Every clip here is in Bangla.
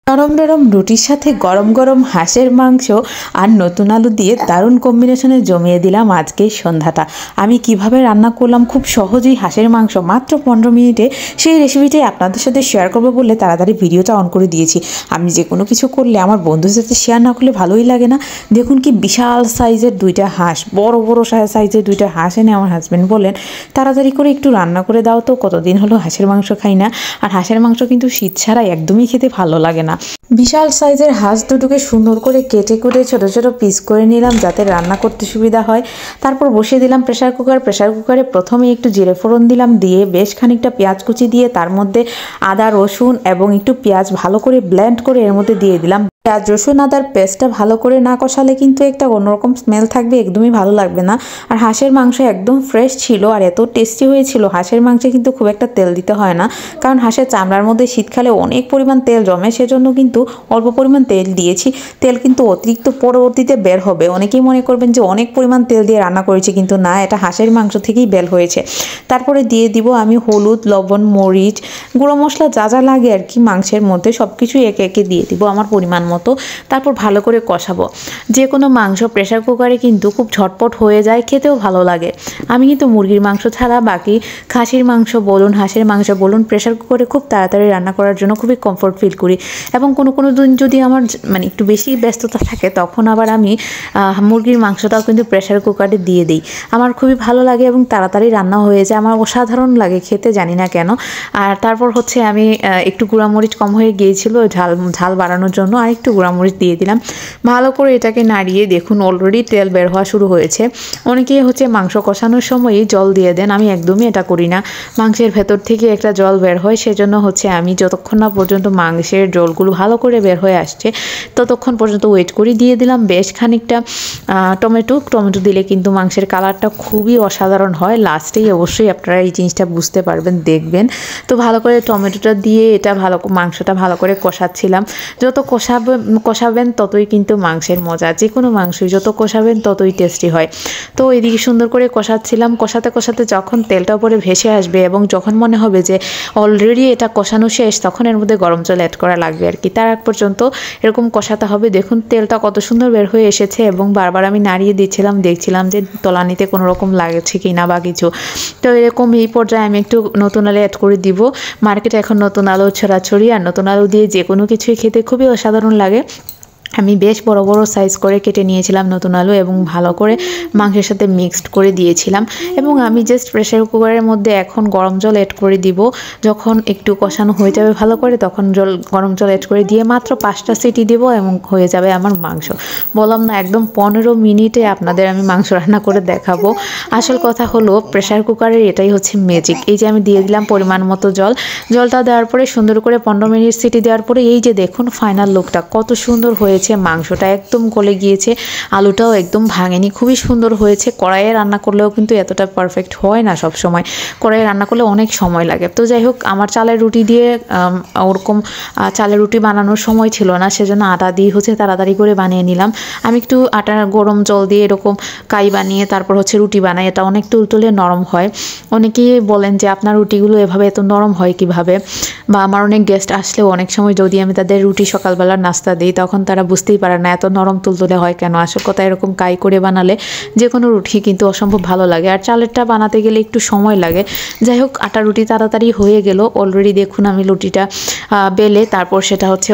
নরম নরম রুটির সাথে গরম গরম হাঁসের মাংস আর নতুন আলু দিয়ে দারুণ কম্বিনেশনে জমিয়ে দিলাম আজকের সন্ধ্যাটা। আমি কিভাবে রান্না করলাম খুব সহজেই হাঁসের মাংস মাত্র 15 মিনিটে, সেই রেসিপিটাই আপনাদের সাথে শেয়ার করবো বলে তাড়াতাড়ি ভিডিওটা অন করে দিয়েছি। আমি যে কোনো কিছু করলে আমার বন্ধুদের সাথে শেয়ার না করলে ভালোই লাগে না। দেখুন কি বিশাল সাইজের দুইটা হাঁস, বড় বড় সাইজের দুইটা হাঁস এনে আমার হাজব্যান্ড বললেন তাড়াতাড়ি করে একটু রান্না করে দাও তো, কতদিন হলো হাঁসের মাংস খাই না। আর হাঁসের মাংস কিন্তু শীত ছাড়া একদমই খেতে ভালো লাগে না। বিশাল সাইজের হাঁস দুটোকে সুন্দর করে কেটে কুটে ছোট ছোট পিস করে নিলাম যাতে রান্না করতে সুবিধা হয়। তারপর বসিয়ে দিলাম প্রেসার কুকারে প্রথমে একটু জিরে ফোড়ন দিলাম, দিয়ে বেশ খানিকটা পেঁয়াজ কুচি দিয়ে তার মধ্যে আদা রসুন এবং একটু পেঁয়াজ ভালো করে ব্লেন্ড করে এর মধ্যে দিয়ে দিলাম। পেঁয়াজ রসুন আদার পেস্টটা ভালো করে না কষালে কিন্তু একটা অন্যরকম স্মেল থাকবে, একদমই ভালো লাগবে না। আর হাঁসের মাংস একদম ফ্রেশ ছিল আর এত টেস্টি হয়েছিল। হাঁসের মাংসে কিন্তু খুব একটা তেল দিতে হয় না, কারণ হাঁসের চামড়ার মধ্যে শীতকালে অনেক পরিমাণ তেল জমে, সেজন্য কিন্তু অল্প পরিমাণ তেল দিয়েছি। তেল কিন্তু অতিরিক্ত পরবর্তীতে বের হবে। অনেকেই মনে করবেন যে অনেক পরিমাণ তেল দিয়ে রান্না করেছি, কিন্তু না, এটা হাঁসের মাংস থেকেই বের হয়েছে। তারপরে দিয়ে দিব আমি হলুদ, লবণ, মরিচ, গুঁড়ো মশলা যা যা লাগে আর কি মাংসের মধ্যে সব কিছুই একে একে দিয়ে দিব আমার পরিমাণ মতো। তারপর ভালো করে কষাবো। যে কোনো মাংস প্রেসার কুকারে কিন্তু খুব ঝটপট হয়ে যায়, খেতেও ভালো লাগে। আমি কিন্তু মুরগির মাংস ছাড়া বাকি খাসির মাংস বলুন, হাঁসের মাংস বলুন, প্রেসার কুকারে খুব তাড়াতাড়ি রান্না করার জন্য খুবই কমফোর্ট ফিল করি। এবং কোনো দিন যদি আমার একটু বেশি ব্যস্ততা থাকে তখন আবার আমি মুরগির মাংসটাও কিন্তু প্রেসার কুকারে দিয়ে দিই। আমার খুবই ভালো লাগে এবং তাড়াতাড়ি রান্না হয়ে যায়, আমার অসাধারণ লাগে খেতে, জানি না কেন। আর তারপর হচ্ছে আমি একটু গুঁড়ামরিচ কম হয়ে গিয়েছিল, ঝাল বাড়ানোর জন্য আর একটু গুঁড়ামরিচ দিয়ে দিলাম। ভালো করে এটাকে নাড়িয়ে দেখুন অলরেডি তেল বের হওয়া শুরু হয়েছে। অনেকেই হচ্ছে মাংস কষানোর সময়ই জল দিয়ে দেন, আমি একদমই এটা করি না। মাংসের ভেতর থেকে একটা জল বের হয়, সেজন্য হচ্ছে আমি যতক্ষণ না পর্যন্ত মাংসের জলগুলো ভালো করে বের হয়ে আসছে ততক্ষণ পর্যন্ত ওয়েট করি। দিয়ে দিলাম বেশ খানিকটা টমেটো দিলে কিন্তু মাংসের কালারটা খুবই অসাধারণ হয়। লাস্টেই অবশ্যই আপনারা এই জিনিসটা বুঝতে পারবেন, দেখবেন। তো ভালো করে টমেটোটা দিয়ে এটা মাংসটা ভালো করে কষাচ্ছিলাম। যত কষাবেন ততই কিন্তু মাংসের মজা, যে কোনো মাংসই যত কষাবেন ততই টেস্টি হয়। তো এদিকে সুন্দর করে কষাচ্ছিলাম। কষাতে কষাতে যখন তেলটা উপরে ভেসে আসবে এবং যখন মনে হবে যে অলরেডি এটা কষানো শেষ, তখন এর মধ্যে গরম জল অ্যাড করা লাগবে আর কি। তার আগ পর্যন্ত এরকম কষাতে হবে। দেখুন তেলটা কত সুন্দর বের হয়ে এসেছে এবং বারবার আমি নাড়িয়ে দিচ্ছিলাম, দেখছিলাম যে তলানিতে কোনো রকম লাগছে কি না বা কিছু। তো এরকম এই পর্যায়ে আমি একটু নতুন আলু অ্যাড করে দিব। মার্কেটে এখন নতুন আলু ছড়াছড়ি, আর নতুন আলু দিয়ে যে কোনো কিছুই খেতে খুবই অসাধারণ লাগে। আমি বেশ বড় বড় সাইজ করে কেটে নিয়েছিলাম নতুন আলু এবং ভালো করে মাংসের সাথে মিক্সড করে দিয়েছিলাম। এবং আমি জাস্ট প্রেসার কুকারের মধ্যে এখন গরম জল অ্যাড করে দিব। যখন একটু কষানো হয়ে যাবে ভালো করে, তখন গরম জল অ্যাড করে দিয়ে মাত্র 5টা সিটি দেবো এবং হয়ে যাবে আমার মাংস। বললাম না, একদম 15 মিনিটে আপনাদের আমি মাংস রান্না করে দেখাবো। আসল কথা হলো প্রেসার কুকারের এটাই হচ্ছে ম্যাজিক। এই যে আমি দিয়ে দিলাম পরিমাণ মতো জলটা দেওয়ার পরে সুন্দর করে 15 মিনিট সিটি দেওয়ার পরে এই যে দেখুন ফাইনাল লুকটা কত সুন্দর হয়েছে। মাংসটা একদম গলে গিয়েছে, আলুটাও একদম ভাঙেনি, খুবই সুন্দর হয়েছে। কড়াইয়ে রান্না করলেও কিন্তু এতটা পারফেক্ট হয় না সব সময়, কড়াইয়ে রান্না করলে অনেক সময় লাগে। তো যাই হোক, আমার চালের রুটি দিয়ে ওরকম চালের রুটি বানানোর সময় ছিল না, সেজন্য আটা দিয়ে হচ্ছে তাড়াতাড়ি করে বানিয়ে নিলাম। আমি একটু আটার গরম জল দিয়ে এরকম কাই বানিয়ে তারপর হচ্ছে রুটি বানাই, এটা অনেক তুলতুলে নরম হয়। অনেকেই বলেন যে আপনার রুটিগুলো এভাবে এত নরম হয় কিভাবে, বা আমার অনেক গেস্ট আসলেও অনেক সময় যদি আমি তাদের রুটি সকালবেলা নাস্তা দিই তখন তারা বুঝতেই পারে না এত নরম তুলতুলে হয় কেন। আসল কথা এরকম কাই করে বানালে যে কোনো রুটি কিন্তু অসম্ভব ভালো লাগে, আর চালেরটা বানাতে গেলে একটু সময় লাগে। যাই হোক, আটা রুটি তাড়াতাড়ি হয়ে গেল। অলরেডি দেখুন আমি রুটিটা বেলে তারপর সেটা হচ্ছে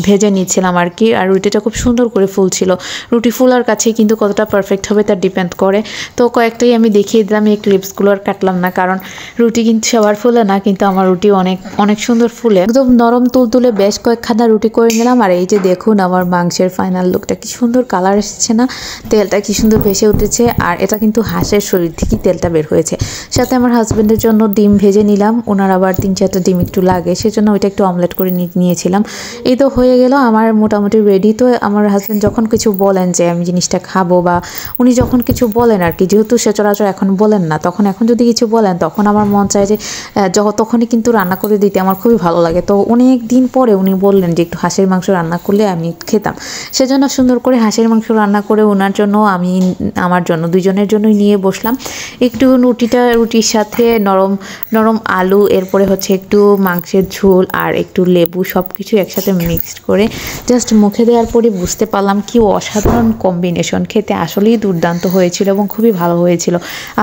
ভেজে নিচ্ছিলাম আর কি। আর রুটিটা খুব সুন্দর করে ফুলছিল। রুটি ফুলার কাছে কিন্তু কতটা পারফেক্ট হবে তার ডিপেন্ড করে। তো কয়েকটাই আমি দেখিয়ে দিলাম, এই ক্লিপসগুলো আর কাটলাম না, কারণ রুটি কিন্তু সবার ফুলে না, কিন্তু আমার রুটি অনেক অনেক সুন্দর ফুলে। একদম নরম তুলতুলে বেশ কয়েকখানা রুটি করে নিলাম। আর এই যে দেখুন আমার মাংসের ফাইনাল লুকটা কি সুন্দর কালার এসেছে না, তেলটা কি সুন্দর ভেসে উঠেছে। আর এটা কিন্তু হাঁসের শরীর থেকে তেলটা বের হয়েছে। সাথে আমার হাজব্যান্ডের জন্য ডিম ভেজে নিলাম, ওনার আবার 3-4টা ডিম একটু লাগে, সেজন্য ওইটা একটু অমলেট করে নিয়েছিলাম। এই তো হয়ে গেল আমার মোটামুটি রেডি। তো আমার হাজব্যান্ড যখন কিছু বলেন যে আমি জিনিসটা খাবো, বা উনি যখন কিছু বলেন আর কি, যেহেতু সচরাচর এখন বলেন না, এখন যদি কিছু বলেন তখন আমার মন চায় যে তখনই কিন্তু রান্না করে দিতে আমার খুবই ভালো লাগে। তো অনেক দিন পরে উনি বললেন যে একটু হাঁসের মাংস রান্না করলে আমি খেতাম। সেজন্য সুন্দর করে হাঁসের মাংস রান্না করে ওনার জন্য আমি আমার জন্য দুইজনের জন্যই নিয়ে বসলাম। একটু রুটির সাথে নরম নরম আলু, এরপরে হচ্ছে একটু মাংসের ঝোল আর একটু লেবু, সব কিছু একসাথে মিক্সড করে জাস্ট মুখে দেওয়ার পরে বুঝতে পারলাম কি অসাধারণ কম্বিনেশন। খেতে আসলেই দুর্দান্ত হয়েছিল এবং খুবই ভালো হয়েছিল।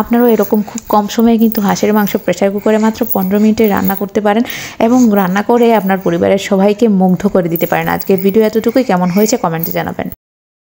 আপনারাও এরকম খুব কম সময়ে কিন্তু হাঁসের মাংস প্রেসার কুকারে মাত্র 15 মিনিটে রান্না করতে পারেন এবং রান্না করে আপনার পরিবারের সবাইকে মুগ্ধ করে দিতে পারেন। আজকের ভিডিও এতটুকুই। কেমন হয়েছে কমেন্টে জানাবেন।